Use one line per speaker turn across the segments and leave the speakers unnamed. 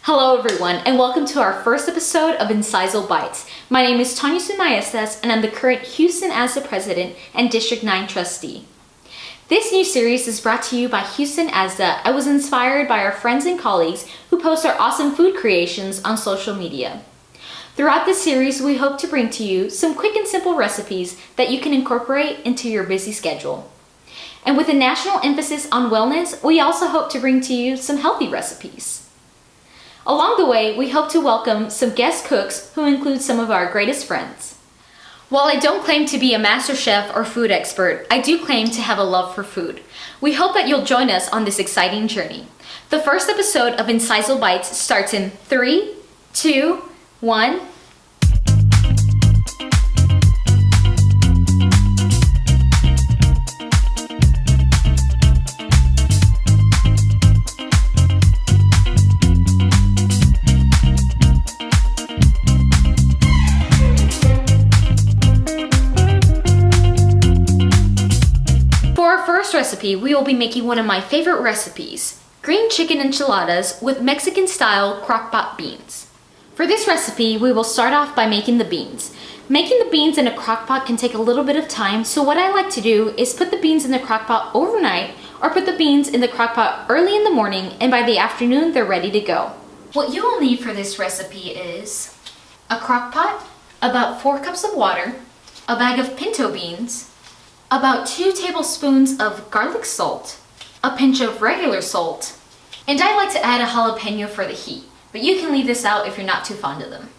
Hello everyone, and welcome to our first episode of Incisal Bites. My name is Tanya Sunayestas, and I'm the current Houston ASDA President and District 9 Trustee. This new series is brought to you by Houston ASDA. I was inspired by our friends and colleagues who post our awesome food creations on social media. Throughout this series, we hope to bring to you some quick and simple recipes that you can incorporate into your busy schedule. And with a national emphasis on wellness, we also hope to bring to you some healthy recipes. Along the way, we hope to welcome some guest cooks who include some of our greatest friends. While I don't claim to be a master chef or food expert, I do claim to have a love for food. We hope that you'll join us on this exciting journey. The first episode of Incisal Bites starts in 3, 2, 1. Recipe, we will be making one of my favorite recipes, green chicken enchiladas with Mexican-style crock-pot beans. For this recipe, we will start off by making the beans. Making the beans in a crock-pot can take a little bit of time, so what I like to do is put the beans in the crock-pot overnight or put the beans in the crock-pot early in the morning, and by the afternoon, they're ready to go. What you will need for this recipe is a crock-pot, about 4 cups of water, a bag of pinto beans, about 2 tablespoons of garlic salt, a pinch of regular salt, and I like to add a jalapeno for the heat, but you can leave this out if you're not too fond of them.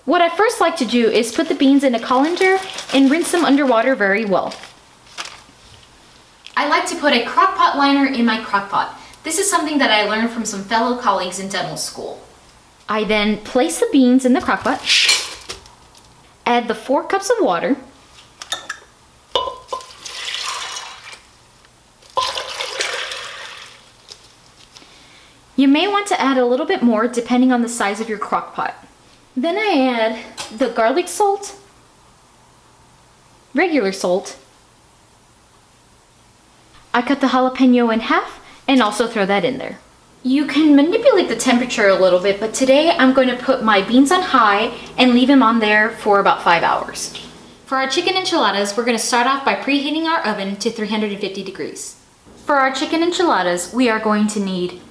What I first like to do is put the beans in a colander and rinse them underwater very well. I like to put a crock-pot liner in my crock-pot. This is something that I learned from some fellow colleagues in dental school. I then place the beans in the crock-pot, add the 4 cups of water, you may want to add a little bit more depending on the size of your crock pot. Then I add the garlic salt, regular salt. I cut the jalapeno in half and also throw that in there. You can manipulate the temperature a little bit, but today I'm going to put my beans on high and leave them on there for about 5 hours. For our chicken enchiladas, we're going to start off by preheating our oven to 350 degrees. For our chicken enchiladas, we are going to need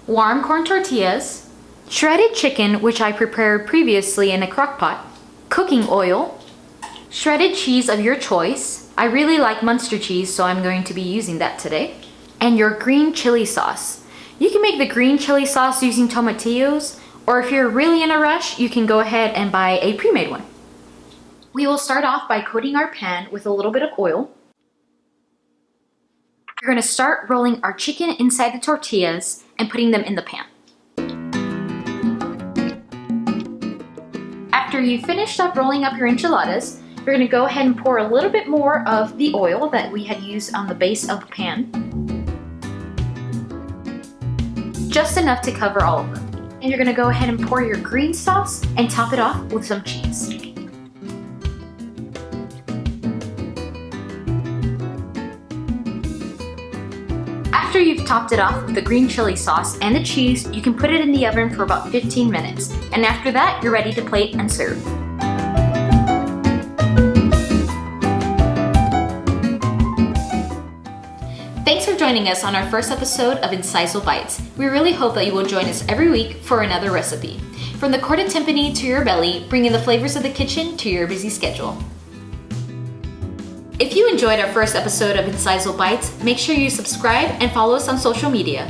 warm corn tortillas, shredded chicken, which I prepared previously in a crock pot, cooking oil, shredded cheese of your choice. I really like Munster cheese, so I'm going to be using that today, and your green chili sauce. You can make the green chili sauce using tomatillos, or if you're really in a rush, you can go ahead and buy a pre-made one. We will start off by coating our pan with a little bit of oil. We're going to start rolling our chicken inside the tortillas and putting them in the pan. After you've finished up rolling up your enchiladas, you're going to go ahead and pour a little bit more of the oil that we had used on the base of the pan. Just enough to cover all of them. And you're going to go ahead and pour your green sauce and top it off with some cheese. After you've topped it off with the green chili sauce and the cheese, you can put it in the oven for about 15 minutes. And after that, you're ready to plate and serve. Thanks for joining us on our first episode of Incisal Bites. We really hope that you will join us every week for another recipe. From the court of timpani to your belly, bringing the flavors of the kitchen to your busy schedule. If you enjoyed our first episode of Incisal Bites, make sure you subscribe and follow us on social media.